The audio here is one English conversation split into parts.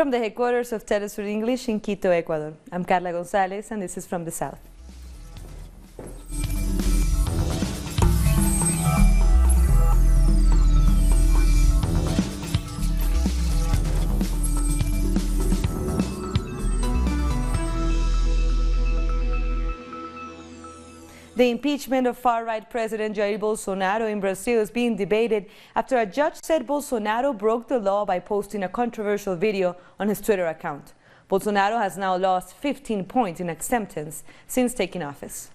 From the headquarters of Telesur English in Quito, Ecuador, I'm Carla Gonzalez, and this is From the South. The impeachment of far-right President Jair Bolsonaro in Brazil is being debated after a judge said Bolsonaro broke the law by posting a controversial video on his Twitter account. Bolsonaro has now lost 15 points in acceptance since taking office.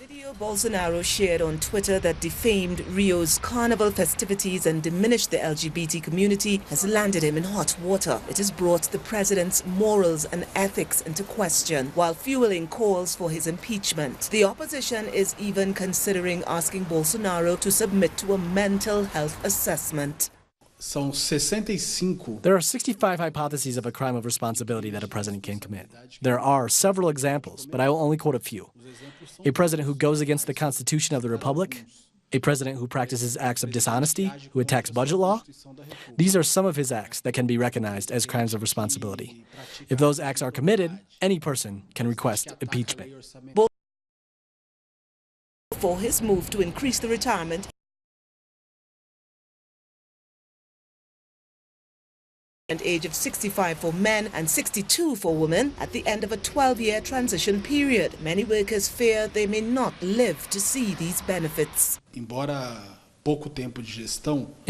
Video Bolsonaro shared on Twitter that defamed Rio's carnival festivities and diminished the LGBT community has landed him in hot water. It has brought the president's morals and ethics into question while fueling calls for his impeachment. The opposition is even considering asking Bolsonaro to submit to a mental health assessment. There are 65 hypotheses of a crime of responsibility that a president can commit. There are several examples, but I will only quote a few. A president who goes against the Constitution of the Republic, a president who practices acts of dishonesty, who attacks budget law. These are some of his acts that can be recognized as crimes of responsibility. If those acts are committed, any person can request impeachment. For his move to increase the retirement age of 65 for men and 62 for women at the end of a 12-year transition period. Many workers fear they may not live to see these benefits. In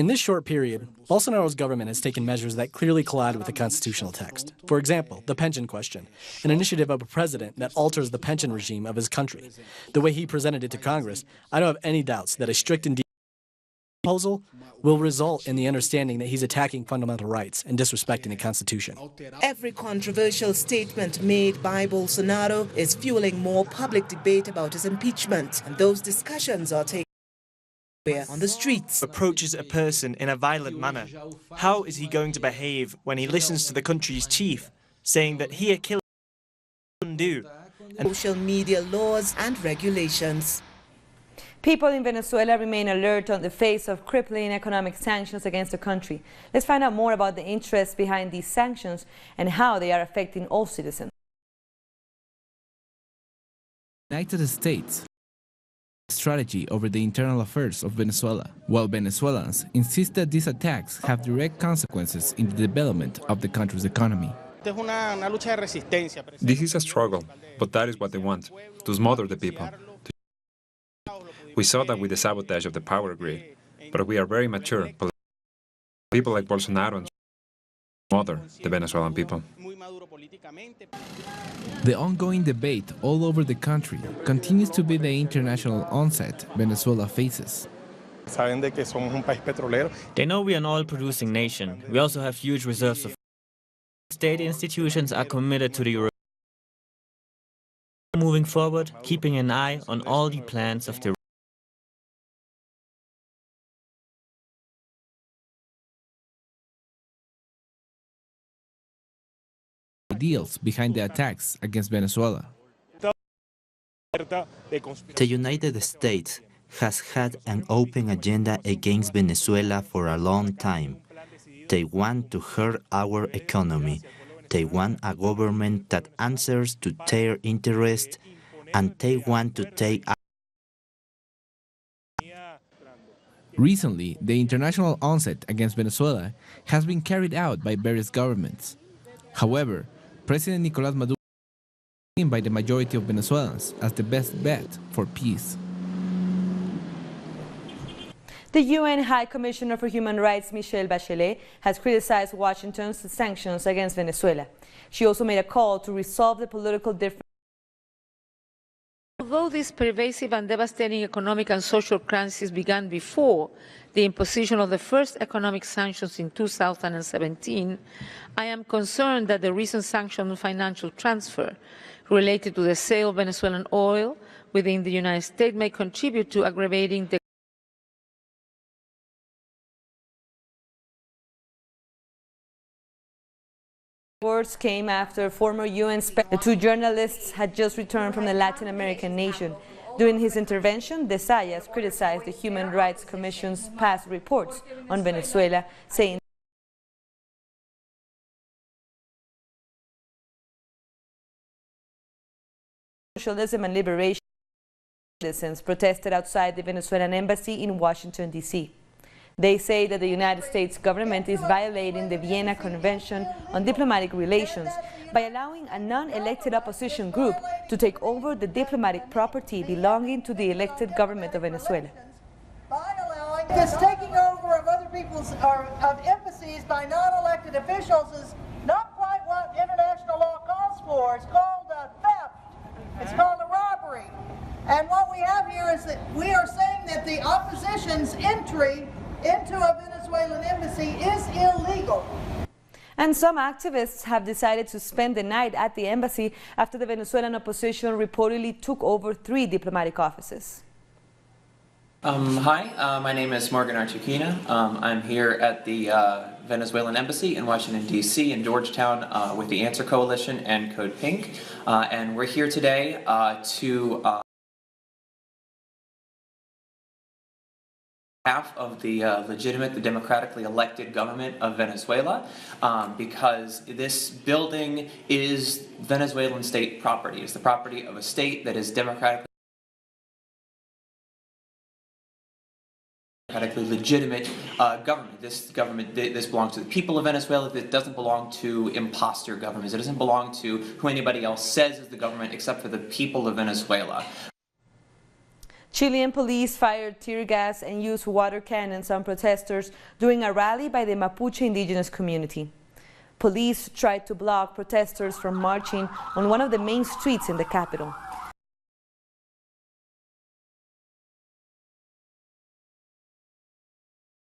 this short period, Bolsonaro's government has taken measures that clearly collide with the constitutional text. For example, the pension question, an initiative of a president that alters the pension regime of his country. The way he presented it to Congress, I don't have any doubts that a strict and proposal will result in the understanding that he's attacking fundamental rights and disrespecting the Constitution. Every controversial statement made by Bolsonaro is fueling more public debate about his impeachment, and those discussions are taking place on the streets. Approaches a person in a violent manner. How is he going to behave when he listens to the country's chief saying that he killed undo? Social media laws and regulations. People in Venezuela remain alert on the face of crippling economic sanctions against the country. Let's find out more about the interests behind these sanctions and how they are affecting all citizens. United States strategy over the internal affairs of Venezuela, while Venezuelans insist that these attacks have direct consequences in the development of the country's economy. This is a struggle, but that is what they want, to smother the people. We saw that with the sabotage of the power grid, but we are very mature. People like Bolsonaro and smother the Venezuelan people. The ongoing debate all over the country continues to be the international onset Venezuela faces. They know we are an oil-producing nation. We also have huge reserves of state institutions are committed to the Euro. Moving forward, keeping an eye on all the plans of the ideals behind the attacks against Venezuela. The United States has had an open agenda against Venezuela for a long time. They want to hurt our economy. They want a government that answers to their interests, and they want to take. Recently, the international onset against Venezuela has been carried out by various governments. However, President Nicolás Maduro is seen by the majority of Venezuelans as the best bet for peace. The UN High Commissioner for Human Rights, Michelle Bachelet, has criticized Washington's sanctions against Venezuela. She also made a call to resolve the political differences. Although this pervasive and devastating economic and social crisis began before the imposition of the first economic sanctions in 2017, I am concerned that the recent sanction financial transfer related to the sale of Venezuelan oil within the United States may contribute to aggravating the words came after former UN The two journalists had just returned from the Latin American nation. During his intervention, de Zayas criticized the Human Rights Commission's past reports on Venezuela, saying Socialism and Liberation. Citizens protested outside the Venezuelan embassy in Washington, D.C. They say that the United States government is violating the Vienna Convention on Diplomatic Relations by allowing a non-elected opposition group to take over the diplomatic property belonging to the elected government of Venezuela. This taking over of other people's of embassies by non-elected officials is not quite what international law calls for. It's called a theft. It's called a robbery. And what we have here is that we are saying that the opposition's entry into a Venezuelan embassy is illegal. And some activists have decided to spend the night at the embassy after the Venezuelan opposition reportedly took over 3 diplomatic offices. Hi, my name is Morgan Archuquina. I'm here at the Venezuelan Embassy in Washington, D.C. in Georgetown with the Answer Coalition and Code Pink. And we're here today to half of the legitimate, the democratically elected government of Venezuela, because this building is Venezuelan state property. It's the property of a state that is democratically legitimate government. This belongs to the people of Venezuela. It doesn't belong to imposter governments. It doesn't belong to who anybody else says is the government except for the people of Venezuela. Chilean police fired tear gas and used water cannons on protesters during a rally by the Mapuche indigenous community. Police tried to block protesters from marching on one of the main streets in the capital.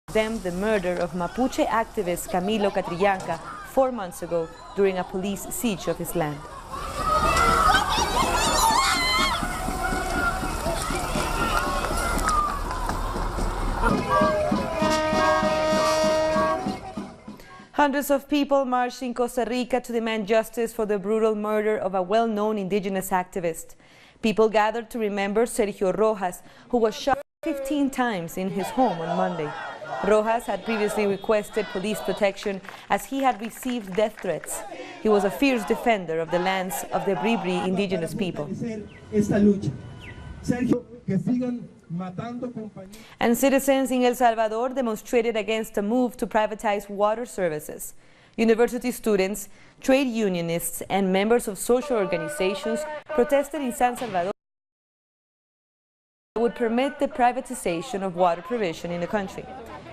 Condemned the murder of Mapuche activist Camilo Catrillanca 4 months ago during a police siege of his land. Hundreds of people marched in Costa Rica to demand justice for the brutal murder of a well-known indigenous activist. People gathered to remember Sergio Rojas, who was shot 15 times in his home on Monday. Rojas had previously requested police protection as he had received death threats. He was a fierce defender of the lands of the Bribri indigenous people. And citizens in El Salvador demonstrated against a move to privatize water services. University students, trade unionists, and members of social organizations protested in San Salvador that would permit the privatization of water provision in the country.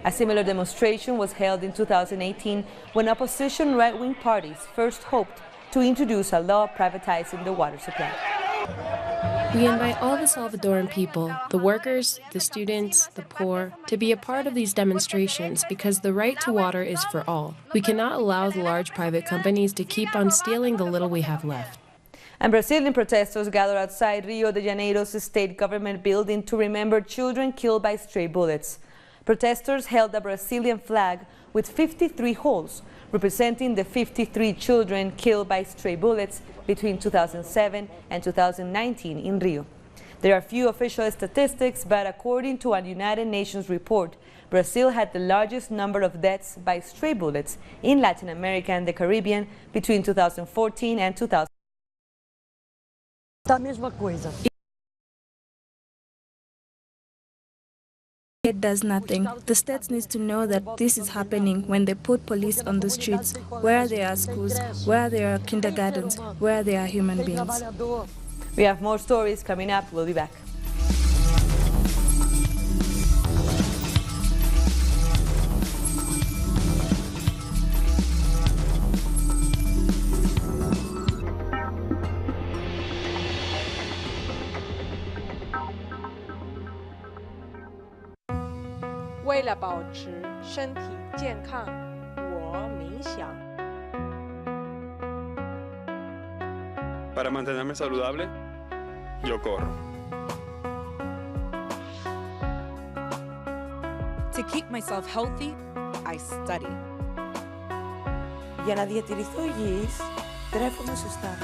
A similar demonstration was held in 2018 when opposition right-wing parties first hoped to introduce a law privatizing the water supply. We invite all the Salvadoran people, the workers, the students, the poor, to be a part of these demonstrations because the right to water is for all. We cannot allow the large private companies to keep on stealing the little we have left. And Brazilian protesters gathered outside Rio de Janeiro's state government building to remember children killed by stray bullets. Protesters held a Brazilian flag with 53 holes, representing the 53 children killed by stray bullets between 2007 and 2019 in Rio. There are few official statistics, but according to a United Nations report, Brazil had the largest number of deaths by stray bullets in Latin America and the Caribbean between 2014 and 2000. It does nothing. The states need to know that this is happening when they put police on the streets, where there are schools, where there are kindergartens, where there are human beings. We have more stories coming up. We'll be back. Para mantenerme saludable, yo corro. To keep myself healthy, I study. Για να διατηρηθώ υγιής, τρέφομαι σωστά.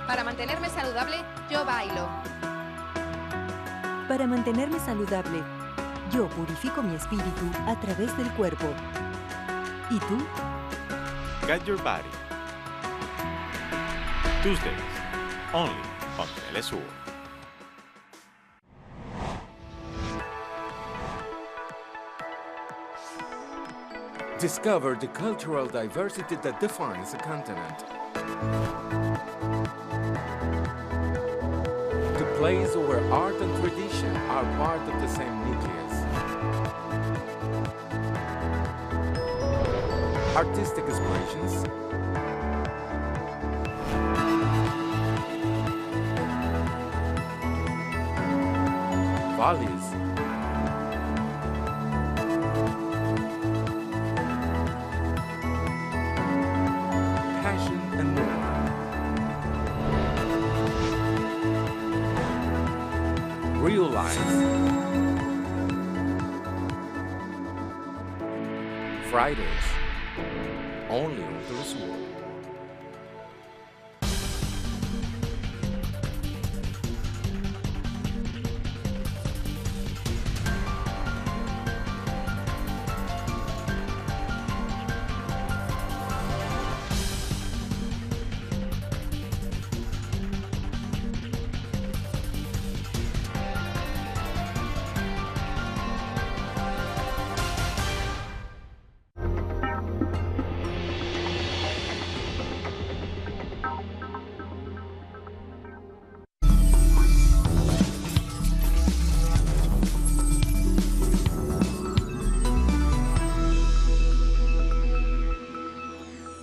Para mantenerme saludable, yo bailo. Para mantenerme saludable, yo purifico mi espíritu a través del cuerpo. ¿Y tú? Get your body. Tuesdays, only on Telesur. Discover the cultural diversity that defines a continent. The place where art and tradition are part of the same nucleus. Artistic explorations, values, passion, and more. Real life. Fridays, only on Telesur.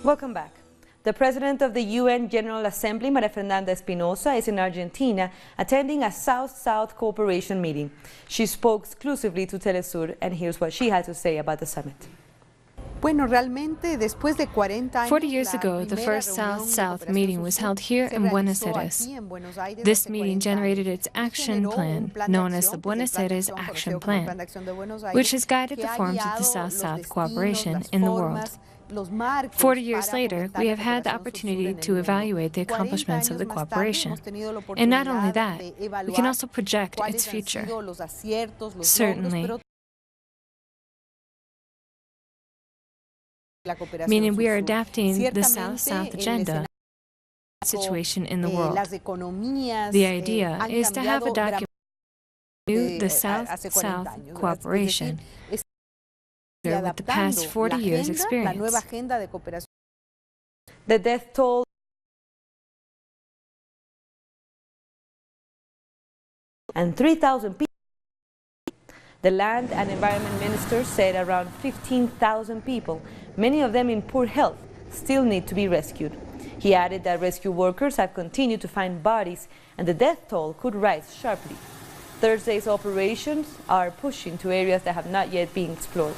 Welcome back. The president of the UN General Assembly, Maria Fernanda Espinosa, is in Argentina attending a South-South cooperation meeting. She spoke exclusively to Telesur, and here's what she had to say about the summit. 40 years ago, the first South-South meeting was held here in Buenos Aires. This meeting generated its action plan, known as the Buenos Aires Action Plan, which has guided the forms of the South-South cooperation in the world. 40 years later, we have had the opportunity to evaluate the accomplishments of the cooperation. And not only that, we can also project its future. Certainly, meaning we are adapting the South-South agenda to the situation in the world. The idea is to have a document to the South-South cooperation with the past 40 years' experience. The death toll and 3,000 people. The Land and Environment Minister said around 15,000 people, many of them in poor health, still need to be rescued. He added that rescue workers have continued to find bodies and the death toll could rise sharply. Thursday's operations are pushing to areas that have not yet been explored.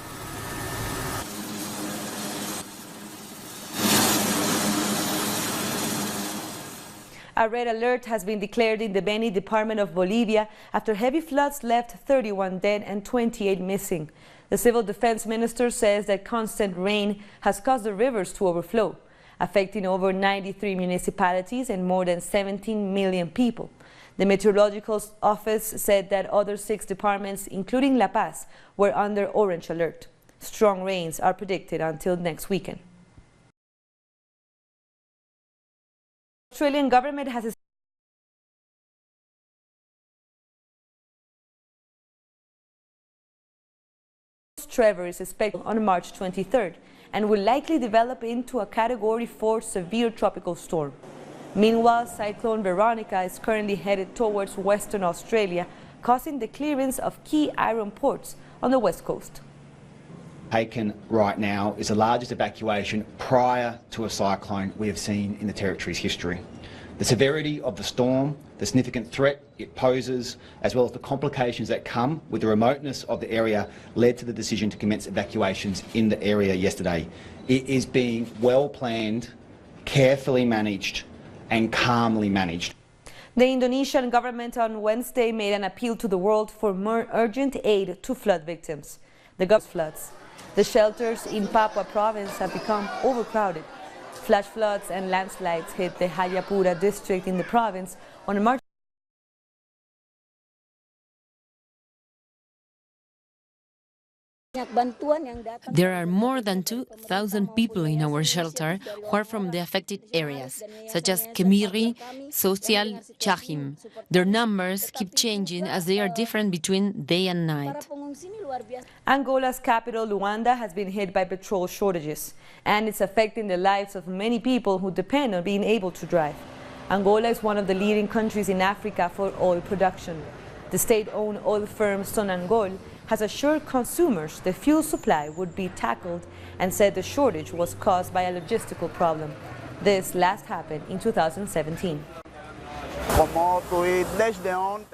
A red alert has been declared in the Beni department of Bolivia after heavy floods left 31 dead and 28 missing. The civil defense minister says that constant rain has caused the rivers to overflow, affecting over 93 municipalities and more than 17 million people. The meteorological office said that other 6 departments, including La Paz, were under orange alert. Strong rains are predicted until next weekend. The Australian government has Trevor is expected on March 23rd and will likely develop into a Category 4 severe tropical storm. Meanwhile, Cyclone Veronica is currently headed towards Western Australia, causing the clearance of key iron ports on the west coast. Taken right now is the largest evacuation prior to a cyclone we have seen in the territory's history. The severity of the storm, the significant threat it poses, as well as the complications that come with the remoteness of the area led to the decision to commence evacuations in the area yesterday. It is being well planned, carefully managed and calmly managed. The Indonesian government on Wednesday made an appeal to the world for more urgent aid to flood victims. The shelters in Papua province have become overcrowded. Flash floods and landslides hit the Jayapura district in the province on March. There are more than 2,000 people in our shelter who are from the affected areas, such as Kemiri, Social, Chahim. Their numbers keep changing as they are different between day and night. Angola's capital, Luanda, has been hit by petrol shortages, and it's affecting the lives of many people who depend on being able to drive. Angola is one of the leading countries in Africa for oil production. The state-owned oil firm Sonangol has assured consumers the fuel supply would be tackled and said the shortage was caused by a logistical problem. This last happened in 2017.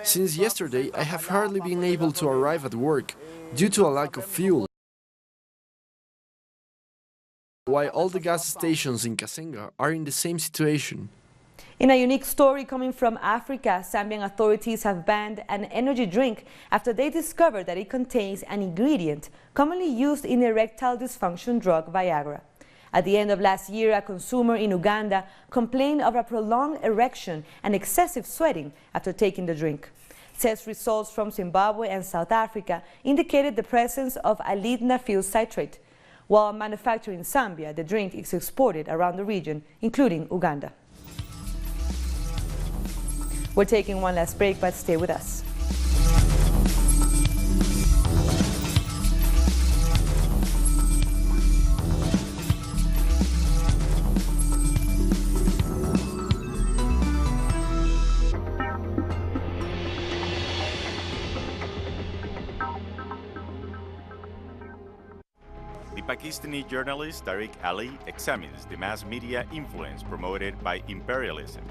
Since yesterday, I have hardly been able to arrive at work due to a lack of fuel, while all the gas stations in Kasenga are in the same situation. In a unique story coming from Africa, Zambian authorities have banned an energy drink after they discovered that it contains an ingredient commonly used in erectile dysfunction drug Viagra. At the end of last year, a consumer in Uganda complained of a prolonged erection and excessive sweating after taking the drink. Test results from Zimbabwe and South Africa indicated the presence of alidnafil citrate. While manufactured in Zambia, the drink is exported around the region, including Uganda. We're taking one last break, but stay with us. The Pakistani journalist Tariq Ali examines the mass media influence promoted by imperialism.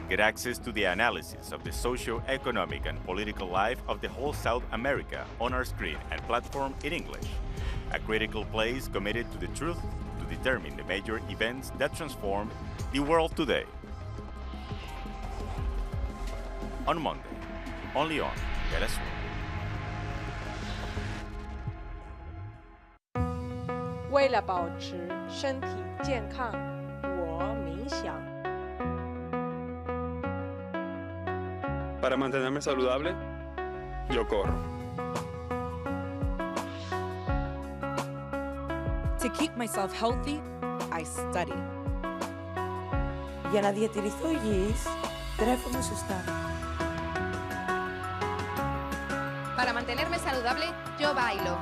Get access to the analysis of the socio-economic and political life of the whole South America on our screen and platform in English. A critical place committed to the truth to determine the major events that transformed the world today. On Monday, only on FtS. 为了保持身体健康，我冥想。 Para mantenerme saludable, yo corro. To keep myself healthy, I study. Για να διατηρηθώ υγιής, τρέφομαι σωστά. Para mantenerme saludable, yo bailo.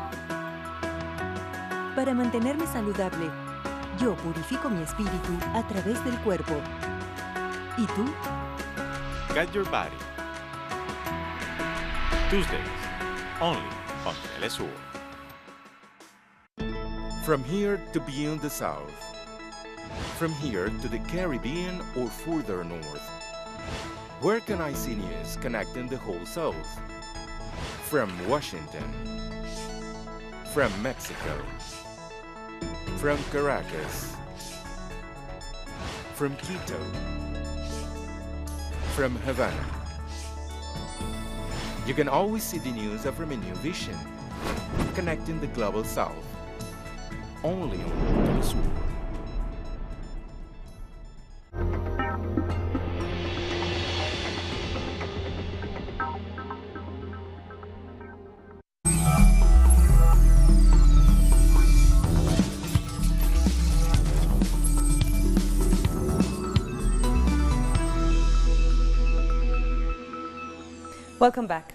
Para mantenerme saludable, yo purifico mi espíritu a través del cuerpo. ¿Y tú? Get your body. Tuesdays, only on FtS. From here to beyond the South. From here to the Caribbean or further north. Where can I see news connecting the whole South? From Washington. From Mexico. From Caracas. From Quito. From Havana. You can always see the news from a new vision, connecting the global South. Only on FtS. Welcome back.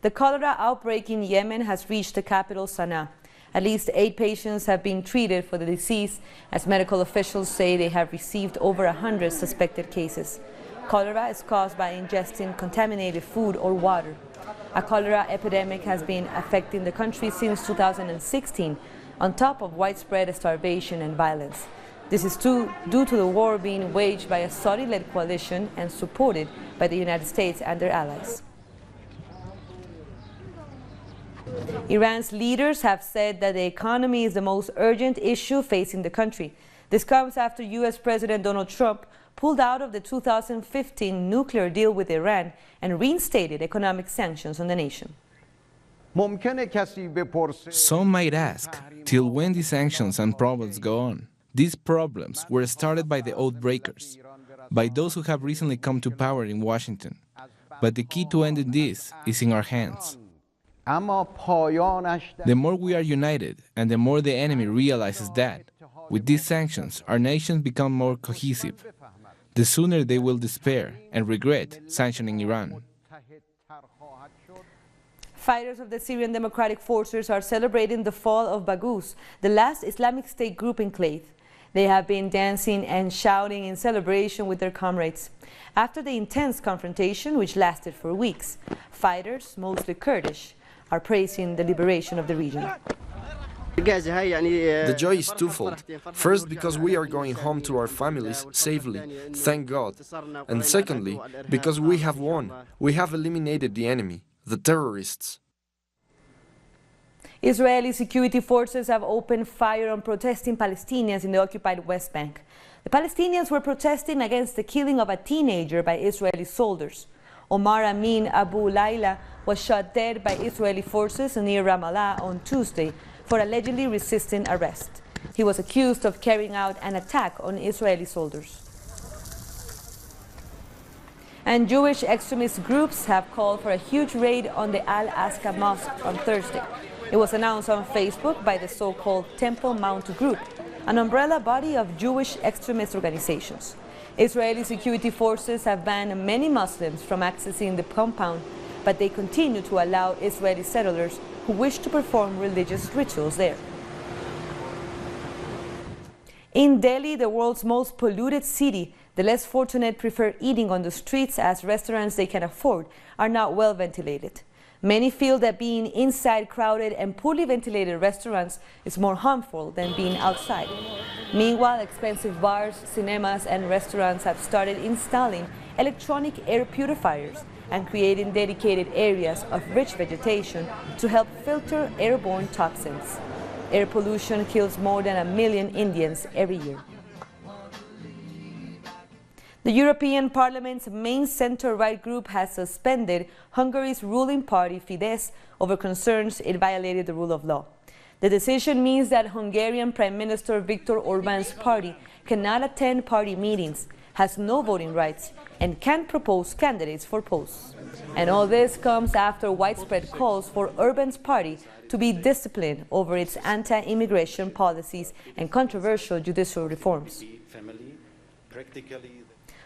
The cholera outbreak in Yemen has reached the capital, Sana'a. At least 8 patients have been treated for the disease, as medical officials say they have received over 100 suspected cases. Cholera is caused by ingesting contaminated food or water. A cholera epidemic has been affecting the country since 2016, on top of widespread starvation and violence. This is due to the war being waged by a Saudi-led coalition and supported by the United States and their allies. Iran's leaders have said that the economy is the most urgent issue facing the country. This comes after U.S. President Donald Trump pulled out of the 2015 nuclear deal with Iran and reinstated economic sanctions on the nation. Some might ask, till when these sanctions and problems go on? These problems were started by the oath breakers, by those who have recently come to power in Washington. But the key to ending this is in our hands. The more we are united, and the more the enemy realizes that, with these sanctions, our nations become more cohesive, the sooner they will despair and regret sanctioning Iran. Fighters of the Syrian Democratic Forces are celebrating the fall of Baghouz, the last Islamic State group enclave. They have been dancing and shouting in celebration with their comrades. After the intense confrontation, which lasted for weeks, fighters, mostly Kurdish, are praising the liberation of the region. The joy is twofold. First, because we are going home to our families safely, thank God. And secondly, because we have won. We have eliminated the enemy, the terrorists. Israeli security forces have opened fire on protesting Palestinians in the occupied West Bank. The Palestinians were protesting against the killing of a teenager by Israeli soldiers. Omar Amin Abu Layla was shot dead by Israeli forces near Ramallah on Tuesday for allegedly resisting arrest. He was accused of carrying out an attack on Israeli soldiers. And Jewish extremist groups have called for a huge raid on the Al-Aqsa Mosque on Thursday. It was announced on Facebook by the so-called Temple Mount Group, an umbrella body of Jewish extremist organizations. Israeli security forces have banned many Muslims from accessing the compound, but they continue to allow Israeli settlers who wish to perform religious rituals there. In Delhi, the world's most polluted city, the less fortunate prefer eating on the streets as restaurants they can afford are not well ventilated. Many feel that being inside crowded and poorly ventilated restaurants is more harmful than being outside. Meanwhile, expensive bars, cinemas, and restaurants have started installing electronic air purifiers and creating dedicated areas of rich vegetation to help filter airborne toxins. Air pollution kills more than 1 million Indians every year. The European Parliament's main centre-right group has suspended Hungary's ruling party Fidesz over concerns it violated the rule of law. The decision means that Hungarian Prime Minister Viktor Orbán's party cannot attend party meetings, has no voting rights, and can't propose candidates for posts. And all this comes after widespread calls for Orbán's party to be disciplined over its anti-immigration policies and controversial judicial reforms.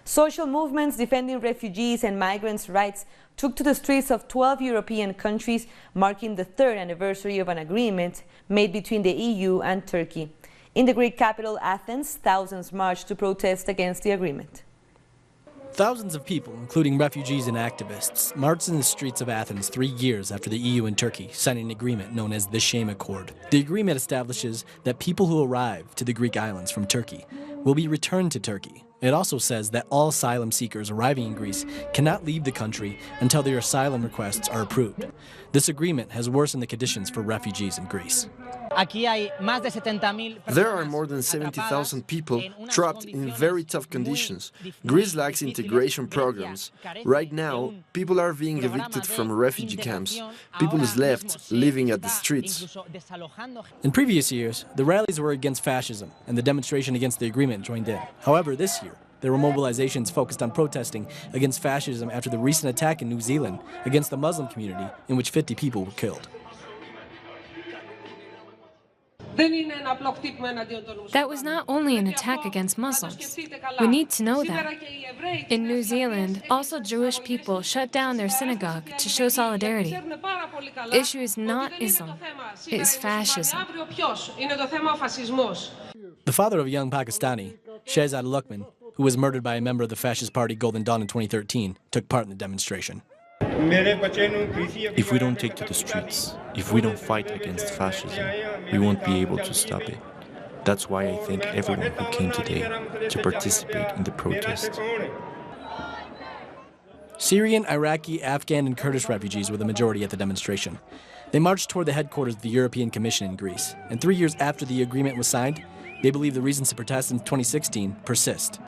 Social movements defending refugees and migrants' rights took to the streets of 12 European countries, marking the third anniversary of an agreement made between the EU and Turkey. In the Greek capital Athens, thousands marched to protest against the agreement. Thousands of people, including refugees and activists, marched in the streets of Athens 3 years after the EU and Turkey signed an agreement known as the Shame Accord. The agreement establishes that people who arrive to the Greek islands from Turkey will be returned to Turkey. It also says that all asylum seekers arriving in Greece cannot leave the country until their asylum requests are approved. This agreement has worsened the conditions for refugees in Greece. There are more than 70,000 people trapped in very tough conditions. Greece lacks integration programs. Right now, people are being evicted from refugee camps. People is left living at the streets. In previous years, the rallies were against fascism, and the demonstration against the agreement joined in. However, this year, there were mobilizations focused on protesting against fascism after the recent attack in New Zealand against the Muslim community, in which 50 people were killed. That was not only an attack against Muslims. We need to know that. In New Zealand, also Jewish people shut down their synagogue to show solidarity. The issue is not Islam, it is fascism. The father of a young Pakistani, Shehzad Luqman, who was murdered by a member of the fascist party Golden Dawn in 2013, took part in the demonstration. If we don't take to the streets, if we don't fight against fascism, we won't be able to stop it. That's why I thank everyone who came today to participate in the protest. Syrian, Iraqi, Afghan, and Kurdish refugees were the majority at the demonstration. They marched toward the headquarters of the European Commission in Greece, and 3 years after the agreement was signed, they believe the reasons to protest in 2016 persist.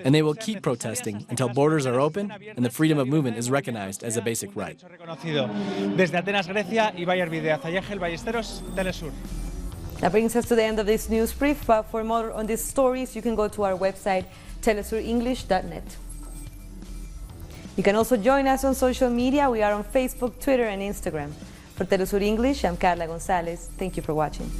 And they will keep protesting until borders are open and the freedom of movement is recognized as a basic right. That brings us to the end of this news brief. For more on these stories, you can go to our website, telesurenglish.net. You can also join us on social media. We are on Facebook, Twitter, and Instagram. For Telesur English, I'm Carla Gonzalez. Thank you for watching.